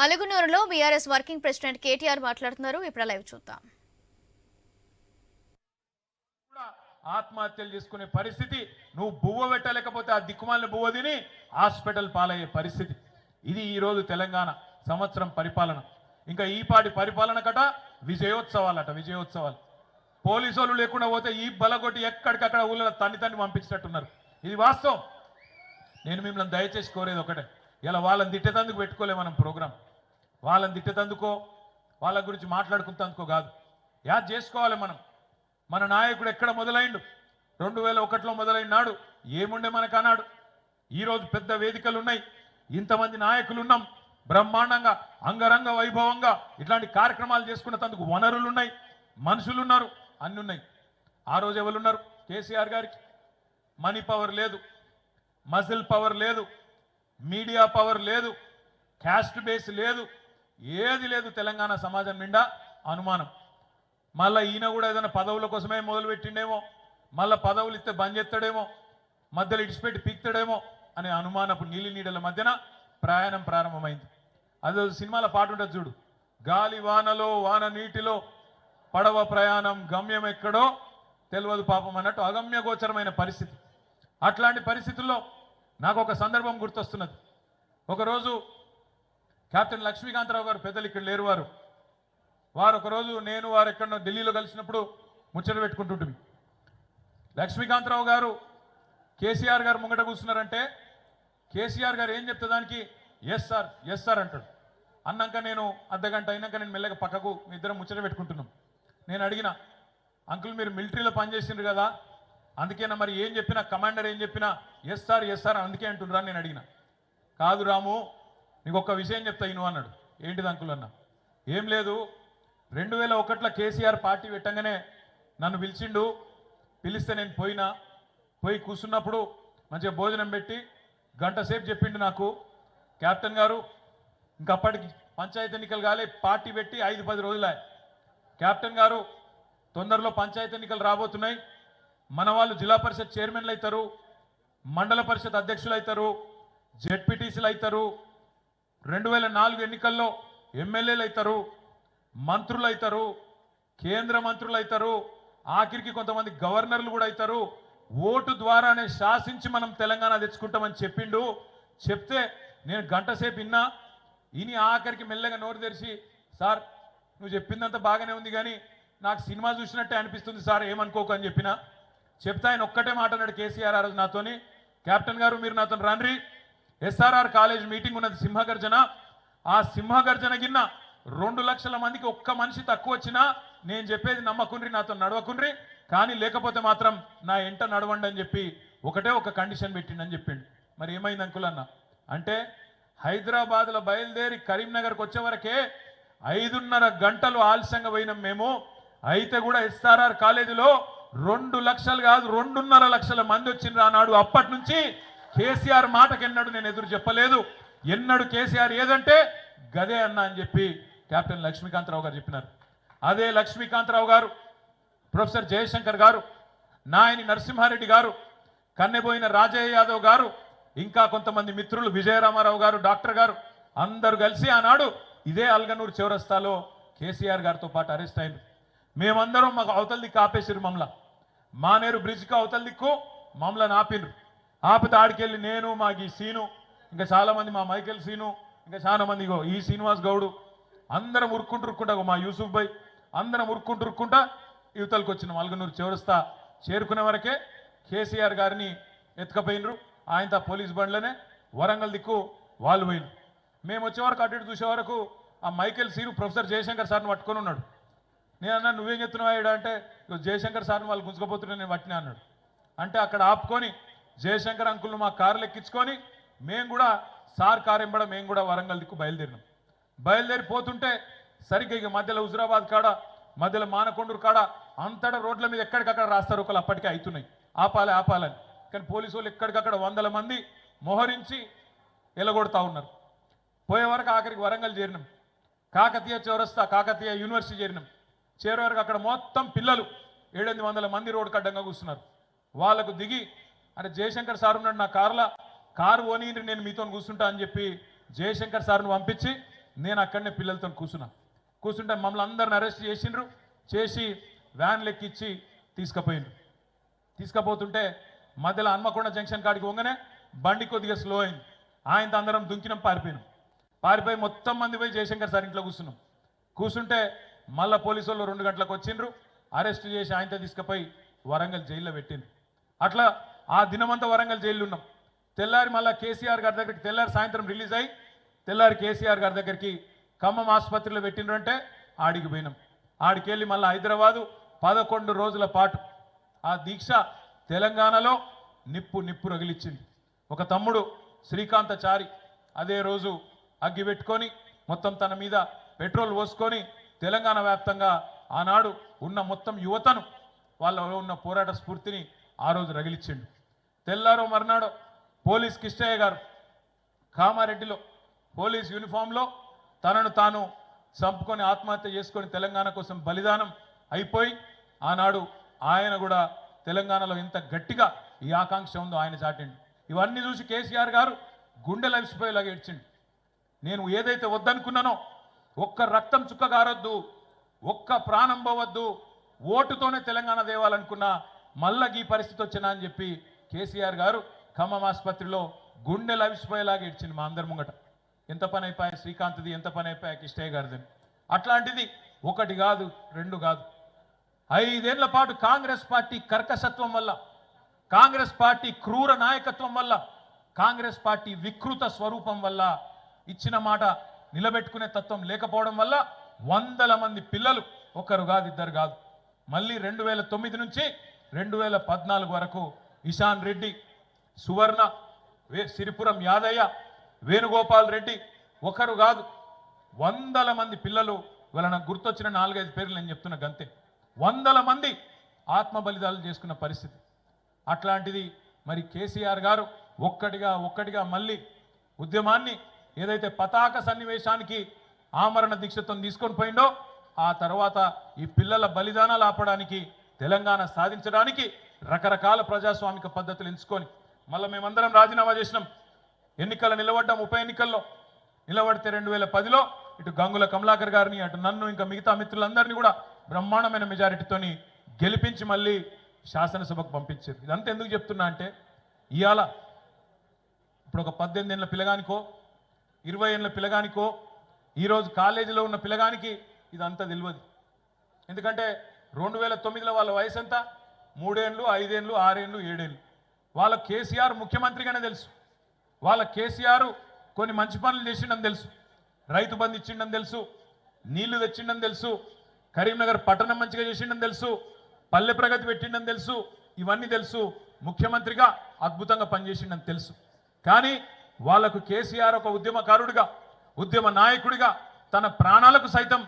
అలగునూరులో BRS working president KTR మాట్లాడుతున్నారు. ఇప్పుడు live చూద్దాం. ఆత్మహత్యలు చేసుకునే పరిస్థితి, నువ్వు బువ్వ పెట్టలేకపోతే ఆ దిక్కుమాలిన బువ్వ తిని హాస్పిటల్ పాలయ్యే పరిస్థితి. ఇది ఈరోజు తెలంగాణ సంవత్సరం పరిపాలన. ఇంకా ఈపాటి పరిపాలన కట విజయోత్సవాలట, విజయోత్సవాలు. పోలీసు వాళ్ళు లేకుండా పోతే ఈ బలగొట్టి ఎక్కడికక్కడ ఊళ్ళో తన్ని పంపించినట్టున్నారు. ఇది వాస్తవం. నేను మిమ్మల్ని దయచేసి కోరేది ఒకటే, ఇలా వాళ్ళని తిట్టేతందుకు పెట్టుకోలే మనం ప్రోగ్రాం. వాళ్ళని తిట్టేతందుకో వాళ్ళ గురించి మాట్లాడుకుంటందుకో కాదు, యాద్ చేసుకోవాలి మనం. మన నాయకుడు ఎక్కడ మొదలైండు? 2001లో మొదలైన నాడు ఏముండే మనకు అన్నాడు. ఈరోజు పెద్ద వేదికలు ఉన్నాయి, ఇంతమంది నాయకులు ఉన్నాం, బ్రహ్మాండంగా అంగరంగ వైభవంగా ఇట్లాంటి కార్యక్రమాలు చేసుకున్నందుకు వనరులు ఉన్నాయి, మనుషులు ఉన్నారు, అన్ని ఉన్నాయి. ఆ రోజు ఎవరున్నారు? కేసీఆర్ గారికి మనీ పవర్ లేదు, మజిల్ పవర్ లేదు, మీడియా పవర్ లేదు, క్యాస్ట్ బేస్ లేదు, ఏది లేదు. తెలంగాణ సమాజం నిండా అనుమానం. మళ్ళీ ఈయన కూడా ఏదైనా పదవుల కోసమే మొదలుపెట్టిండేమో, మళ్ళీ పదవులు ఇస్తే బంద్ చేస్తాడేమో, మధ్యలో ఇడిచిపెట్టి పీక్తాడేమో అనే అనుమానపు నీలి నీడల మధ్యన ప్రయాణం ప్రారంభమైంది. అదే సినిమాలో పాట ఉంటుంది చూడు, గాలి వానలో వాన నీటిలో పడవ ప్రయాణం గమ్యం ఎక్కడో తెలియదు పాపం అన్నట్టు అగమ్య గోచరమైన పరిస్థితి. అట్లాంటి పరిస్థితుల్లో నాకు ఒక సందర్భం గుర్తొస్తున్నది. ఒకరోజు కెప్టెన్ లక్ష్మీకాంతరావు గారు, పెద్దలు ఇక్కడ లేరు, వారు ఒకరోజు నేను వారు ఎక్కడో ఢిల్లీలో కలిసినప్పుడు ముచ్చట పెట్టుకుంటుంటుంది. లక్ష్మీకాంతరావు గారు కేసీఆర్ గారు ముంగట కూర్చున్నారంటే కేసీఆర్ గారు ఏం చెప్తే దానికి ఎస్ సార్, ఎస్ సార్ అంటాడు. అన్నాక నేను అర్ధగంట అయినాక నేను మెల్లగా పక్కకు ఇద్దరం ముచ్చట పెట్టుకుంటున్నాం. నేను అడిగిన, అంకుల్ మీరు మిలిటరీలో పనిచేసిండ్రు కదా, అందుకేనా మరి ఏం చెప్పినా కమాండర్ ఏం చెప్పినా ఎస్ సార్, ఎస్ సార్ అందుకే అంటుండ్రా నేను అడిగిన. కాదు రాము, నీకు ఒక్క విషయం చెప్తా ఇను అన్నాడు. ఏంటిది అంకుల్ అన్న? ఏం లేదు, 2001లో కేసీఆర్ పార్టీ పెట్టంగానే నన్ను పిలిచిండు. పిలిస్తే నేను పోయి కూర్చున్నప్పుడు మంచిగా భోజనం పెట్టి గంట సేపు చెప్పిండు నాకు, కెప్టెన్ గారు ఇంకప్పటికి పంచాయతీ ఎన్నికలు కాలే, పార్టీ పెట్టి 5-10 రోజులే. కెప్టెన్ గారు తొందరలో పంచాయతీ ఎన్నికలు రాబోతున్నాయి, మన వాళ్ళు జిల్లా పరిషత్ చైర్మన్లు అవుతారు, మండల పరిషత్ అధ్యక్షులు అవుతారు, జెడ్పీటీసీలు అవుతారు, 2004 ఎన్నికల్లో ఎమ్మెల్యేలు అవుతారు, మంత్రులు అవుతారు, కేంద్ర మంత్రులు అవుతారు, ఆఖరికి కొంతమంది గవర్నర్లు కూడా అవుతారు. ఓటు ద్వారానే శాసించి మనం తెలంగాణ తెచ్చుకుంటామని చెప్పిండు. చెప్తే నేను గంట సేపు ఇని ఆఖరికి మెల్లగా నోరు తెరిచి, సార్ నువ్వు చెప్పిందంతా బాగానే ఉంది కానీ నాకు సినిమా చూసినట్టే అనిపిస్తుంది సార్, ఏమనుకోకు అని చెప్పిన. చెప్తే ఆయన ఒక్కటే మాట అన్నాడు కేసీఆర్ ఆ రోజు నాతోని, కెప్టెన్ గారు మీరు నాతో రండి, ఎస్ఆర్ఆర్ కాలేజ్ మీటింగ్ ఉన్నది సింహగర్జన, ఆ సింహగర్జన గిన్న 2 లక్షల మందికి ఒక్క మనిషి తక్కువ వచ్చినా నేను చెప్పేది నమ్మకుండ్రి, నాతో నడవకుండ్రి, కానీ లేకపోతే మాత్రం నా ఎంట నడవండి అని చెప్పి ఒకటే ఒక కండిషన్ పెట్టిండని చెప్పిండు. మరి ఏమైంది అంకుల్ అన్న అంటే, హైదరాబాద్లో బయలుదేరి కరీంనగర్కి వచ్చే వరకే 5.5 గంటలు ఆలస్యంగా పోయినాం మేము. అయితే కూడా ఎస్ఆర్ఆర్ కాలేజీలో 2 లక్షలు కాదు 2.5 లక్షల మంది వచ్చిండ్రు అన్నాడు. అప్పటి నుంచి కేసీఆర్ మాటకెన్నడు నేను ఎదురు చెప్పలేదు. ఎన్నడు కేసీఆర్ ఏదంటే గదే అన్న అని చెప్పి కెప్టెన్ లక్ష్మీకాంతరావు గారు చెప్పినారు. అదే లక్ష్మీకాంతరావు గారు, ప్రొఫెసర్ జయశంకర్ గారు, నాయని నరసింహారెడ్డి గారు, కన్నెబోయిన రాజయ్య యాదవ్ గారు, ఇంకా కొంతమంది మిత్రులు విజయరామారావు గారు, డాక్టర్ గారు అందరూ కలిసి ఆనాడు ఇదే అల్గనూరు చౌరస్తాలో కేసీఆర్ గారితో పాటు అరెస్ట్ అయింది. మేమందరం మాకు అవతల దిక్కు ఆపేసిరు, మానేరు బ్రిడ్జ్కి అవతల దిక్కు మమ్మల్ని ఆపినరు. ఆపితే ఆడికెళ్ళి నేను, మాకు ఈ సీను, ఇంకా చాలామంది, మా మైకేల్ సీను, ఇంకా చాలా మంది, ఈ శ్రీనివాస్ గౌడు, అందరం ఉరుక్కుంటా మా యూసుఫ్ భాయ్ అందరం ఉరుక్కుంటా యువతలకు వచ్చిన అల్గనూరు చౌరస్తా చేరుకునే వరకే కేసీఆర్ గారిని ఎత్తుకపోయినరు. ఆయనతో పోలీస్ బండ్లనే వరంగల్ దిక్కు వాళ్ళు పోయినరు. మేము వచ్చే వరకు అటు ఇటు చూసే వరకు ఆ మైకేల్ సీను ప్రొఫెసర్ జయశంకర్ సార్ని పట్టుకొని ఉన్నాడు. నేను అన్నా నువ్వేం చెప్తున్నావు అంటే, జయశంకర్ సార్ని వాళ్ళు గుంజుకపోతున్నా నేను పట్టినా అన్నాడు. అంటే అక్కడ ఆపుకొని జయశంకర్ అంకుల్ను మా కారులు ఎక్కించుకొని మేము కూడా సార్ కారు ఎంబడ మేము కూడా వరంగల్ దిక్కు బయలుదేరిపోతుంటే సరిగ్గా ఇక మధ్యలో హుజురాబాద్ కాడ, మధ్యలో మానకొండూరు కాడ అంతటా రోడ్ల మీద ఎక్కడికక్కడ రాస్తారు ఒకళ్ళు అప్పటికే అవుతున్నాయి, ఆపాలని. కానీ పోలీసు వాళ్ళు ఎక్కడికక్కడ 100 మంది మోహరించి ఎలగొడతా ఉన్నారు. పోయే వరకు ఆఖరికి వరంగల్ చేరినాం, కాకతీయ చౌరస్తా, కాకతీయ యూనివర్సిటీ చేరినాం. చేరే వరకు అక్కడ మొత్తం పిల్లలు 700-800 మంది రోడ్డు కడ్డంగా కూర్చున్నారు. వాళ్ళకు దిగి, అంటే జయశంకర్ సార్ ఉన్నాడు నా కారు ఓనీని నేను మీతో కూర్చుంటా అని చెప్పి జయశంకర్ సార్ను పంపించి నేను అక్కడనే పిల్లలతో కూర్చుంటే మమ్మల్ని అందరిని అరెస్ట్ చేసిండ్రు, చేసి వ్యాన్ ఎక్కిచ్చి తీసుకుపోతుంటే మధ్యలో హన్మకొండ జంక్షన్ కాడికి పోగానే బండి కొద్దిగా స్లో అయింది. ఆయనతో అందరం దుంకినాం, పారిపోయి మొత్తం మంది పోయి జయశంకర్ సార్ ఇంట్లో కూర్చుంటే మళ్ళా పోలీసు వాళ్ళు 2 గంటలకు వచ్చిండ్రు, అరెస్ట్ చేసి ఆయనతో తీసుకుపోయి వరంగల్ జైల్లో పెట్టిండ్రు. అట్లా ఆ దినమంతా వరంగల్ జైల్లో ఉన్నాం. తెల్లారి మళ్ళీ కేసీఆర్ గారి దగ్గరికి తెల్లారి సాయంత్రం రిలీజ్ అయ్యి తెల్లారి కేసీఆర్ గారి దగ్గరికి ఖమ్మం ఆసుపత్రిలో పెట్టిండ్రు అంటే ఆడికి పోయినాం. ఆడికి వెళ్ళి మళ్ళీ హైదరాబాదు 11 రోజుల పాటు ఆ దీక్ష తెలంగాణలో నిప్పు రగిలిచ్చింది. ఒక తమ్ముడు శ్రీకాంతచారి అదే రోజు అగ్గి పెట్టుకొని మొత్తం తన మీద పెట్రోల్ పోసుకొని తెలంగాణ వ్యాప్తంగా ఆనాడు ఉన్న మొత్తం యువతను వాళ్ళలో ఉన్న పోరాట స్ఫూర్తిని ఆ రోజు రగిలిచ్చిండు. తెల్లారో మర్నాడో పోలీస్ కిష్టయ్య గారు కామారెడ్డిలో పోలీస్ యూనిఫామ్లో తనను తాను చంపుకొని ఆత్మహత్య చేసుకొని తెలంగాణ కోసం బలిదానం అయిపోయి ఆనాడు ఆయన కూడా తెలంగాణలో ఎంత గట్టిగా ఈ ఆకాంక్ష ఉందో ఆయన చాటిండు. ఇవన్నీ చూసి కేసీఆర్ గారు గుండెలు అవిసిపోయేలాగా ఏడ్చిండు. నేను ఏదైతే వద్దనుకున్నానో, ఒక్క రక్తం చుక్క గారొద్దు, ఒక్క ప్రాణం పోవద్దు, ఓటుతోనే తెలంగాణ దేవాలనుకున్నా మళ్ళా ఈ పరిస్థితి వచ్చినా అని చెప్పి కేసీఆర్ గారు ఖమ్మం ఆసుపత్రిలో గుండెలు అవిసిపోయేలాగా ఏడ్చింది మా అందరి ముంగట. ఎంత పని అయిపోయా శ్రీకాంత్ది, ఎంత పని అయిపోయా కిష్టయ్య గారిది. అట్లాంటిది 1 కాదు 2 కాదు, 5 ఏళ్ల పాటు కాంగ్రెస్ పార్టీ కర్కశత్వం వల్ల, కాంగ్రెస్ పార్టీ క్రూర నాయకత్వం వల్ల, కాంగ్రెస్ పార్టీ వికృత స్వరూపం వల్ల, ఇచ్చిన మాట నిలబెట్టుకునే తత్వం లేకపోవడం వల్ల వందల మంది పిల్లలు, 1 కాదు 2 కాదు, మళ్ళీ 2009 నుంచి 2014 వరకు ఇషాన్ రెడ్డి, సువర్ణ, సిరిపురం యాదయ్య, వేణుగోపాల్ రెడ్డి, 1 కాదు వందల మంది పిల్లలు. వాళ్ళ నాకు గుర్తొచ్చిన 4-5 పేర్లు నేను చెప్తున్న గంతే. వందల మంది ఆత్మ బలిదానాలు చేసుకున్న పరిస్థితి. అట్లాంటిది మరి కేసీఆర్ గారు ఒక్కటిగా మళ్ళీ ఉద్యమాన్ని ఏదైతే పతాక సన్నివేశానికి ఆమరణ దీక్షతో తీసుకొని పోయిండో, ఆ తర్వాత ఈ పిల్లల బలిదానాలు ఆపడానికి, తెలంగాణ సాధించడానికి రకరకాల ప్రజాస్వామిక పద్ధతులు ఎంచుకొని మళ్ళీ మేమందరం రాజీనామా చేసినాం. ఎన్నికల నిలబడ్డాం. ఉప ఎన్నికల్లో నిలబడితే 2010లో ఇటు గంగుల కమలాకర్ గారిని, అటు నన్ను, ఇంకా మిగతా మిత్రులందరినీ కూడా బ్రహ్మాండమైన మెజారిటీతోని గెలిపించి మళ్ళీ శాసనసభకు పంపించారు. ఇదంతా ఎందుకు చెప్తున్నా అంటే, ఇవాళ ఇప్పుడు ఒక 18 ఏళ్ళ పిల్లగానికో 20 ఏళ్ళ పిల్లగానికో ఈరోజు కాలేజీలో ఉన్న పిల్లగానికి ఇదంతా తెలియదు. ఎందుకంటే 2009లో వాళ్ళ వయసు ఎంత? 3 ఏళ్ళు, 5 ఏళ్ళు, 6 ఏళ్ళు, 7 ఏళ్ళు. వాళ్ళ కేసీఆర్ ముఖ్యమంత్రిగానే తెలుసు. వాళ్ళ కేసీఆర్ కొన్ని మంచి పనులు చేసిండని తెలుసు. రైతు బంధు ఇచ్చిండని తెలుసు, నీళ్లు తెచ్చిండని తెలుసు, కరీంనగర్ పట్టణం మంచిగా చేసిండని తెలుసు, పల్లె ప్రగతి పెట్టిండని తెలుసు, ఇవన్నీ తెలుసు. ముఖ్యమంత్రిగా అద్భుతంగా పనిచేసిండని తెలుసు. కానీ వాళ్లకు కేసీఆర్ ఒక ఉద్యమకారుడిగా, ఉద్యమ నాయకుడిగా తన ప్రాణాలకు సైతం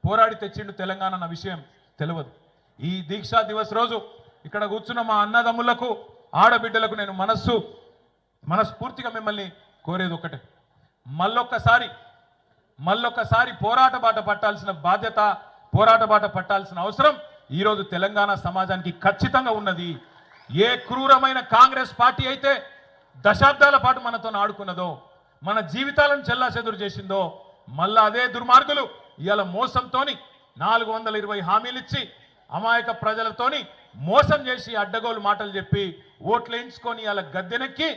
పోరాడి తెచ్చిండు తెలంగాణ అన్న విషయం తెలియదు. ఈ దీక్షా దివస్ రోజు ఇక్కడ కూర్చున్న మా అన్నదమ్ములకు, ఆడబిడ్డలకు నేను మనస్ఫూర్తిగా మిమ్మల్ని కోరేది ఒకటే, మళ్ళొక్కసారి పోరాట బాట పట్టాల్సిన బాధ్యత, పోరాట బాట పట్టాల్సిన అవసరం ఈరోజు తెలంగాణ సమాజానికి ఖచ్చితంగా ఉన్నది. ఏ క్రూరమైన కాంగ్రెస్ పార్టీ అయితే దశాబ్దాల పాటు మనతో ఆడుకున్నదో, మన జీవితాలను చెల్లాచెదురు చేసిందో, మళ్ళా అదే దుర్మార్గులు ఇవాళ మోసంతోని 420 హామీలు ఇచ్చి అమాయక ప్రజలతోని మోసం చేసి అడ్డగోలు మాటలు చెప్పి ఓట్లు వేయించుకొని ఇవాళ గద్దెనెక్కి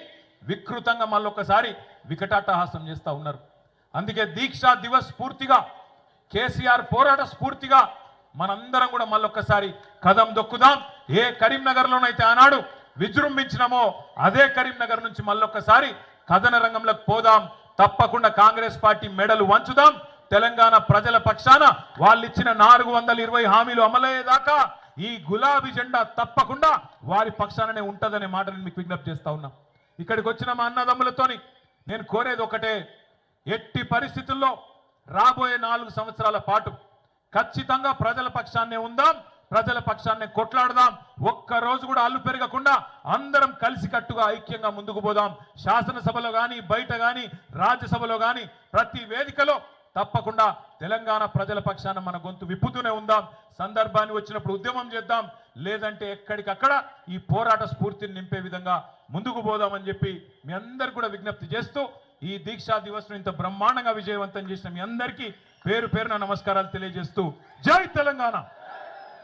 వికృతంగా మళ్ళొక్కసారి వికటాట్టహాసం చేస్తూ ఉన్నారు. అందుకే దీక్షా దివస్ స్ఫూర్తిగా, కేసీఆర్ పోరాట స్ఫూర్తిగా మనందరం కూడా మళ్ళొక్కసారి కదం దొక్కుదాం. ఏ కరీంనగర్లోనైతే ఆనాడు విజృంభించినామో అదే కరీంనగర్ నుంచి మళ్ళొక్కసారి కథన రంగంలోకి పోదాం. తప్పకుండా కాంగ్రెస్ పార్టీ మెడలు వంచుదాం. తెలంగాణ ప్రజల పక్షాన వాళ్ళు ఇచ్చిన 420 హామీలు అమలయ్యేదాకా ఈ గులాబీ జెండా తప్పకుండా వారి పక్షాననే ఉంటదనే మాటను మీకు విజ్ఞప్తి చేస్తా ఉన్నా. ఇక్కడికి వచ్చిన మా అన్నదమ్ములతోని నేను కోరేది ఒకటే, ఎట్టి పరిస్థితుల్లో రాబోయే 4 సంవత్సరాల పాటు ఖచ్చితంగా ప్రజల పక్షాన్నే ఉందాం, ప్రజల పక్షాన్నే కొట్లాడదాం. ఒక్క రోజు కూడా అల్లు పెరగకుండా అందరం కలిసికట్టుగా ఐక్యంగా ముందుకు పోదాం. శాసనసభలో కానీ, బయట కానీ, రాజ్యసభలో కానీ, ప్రతి వేదికలో తప్పకుండా తెలంగాణ ప్రజల పక్షాన మన గొంతు విప్పుతూనే ఉందాం. సందర్భాన్ని వచ్చినప్పుడు ఉద్యమం చేద్దాం, లేదంటే ఎక్కడికక్కడ ఈ పోరాట స్ఫూర్తిని నింపే విధంగా ముందుకు పోదామని చెప్పి మీ అందరు కూడా విజ్ఞప్తి చేస్తూ ఈ దీక్షా దివస్ ను ఇంత బ్రహ్మాండంగా విజయవంతం చేసిన మీ అందరికీ పేరు పేరున నమస్కారాలు తెలియజేస్తూ జై తెలంగాణ.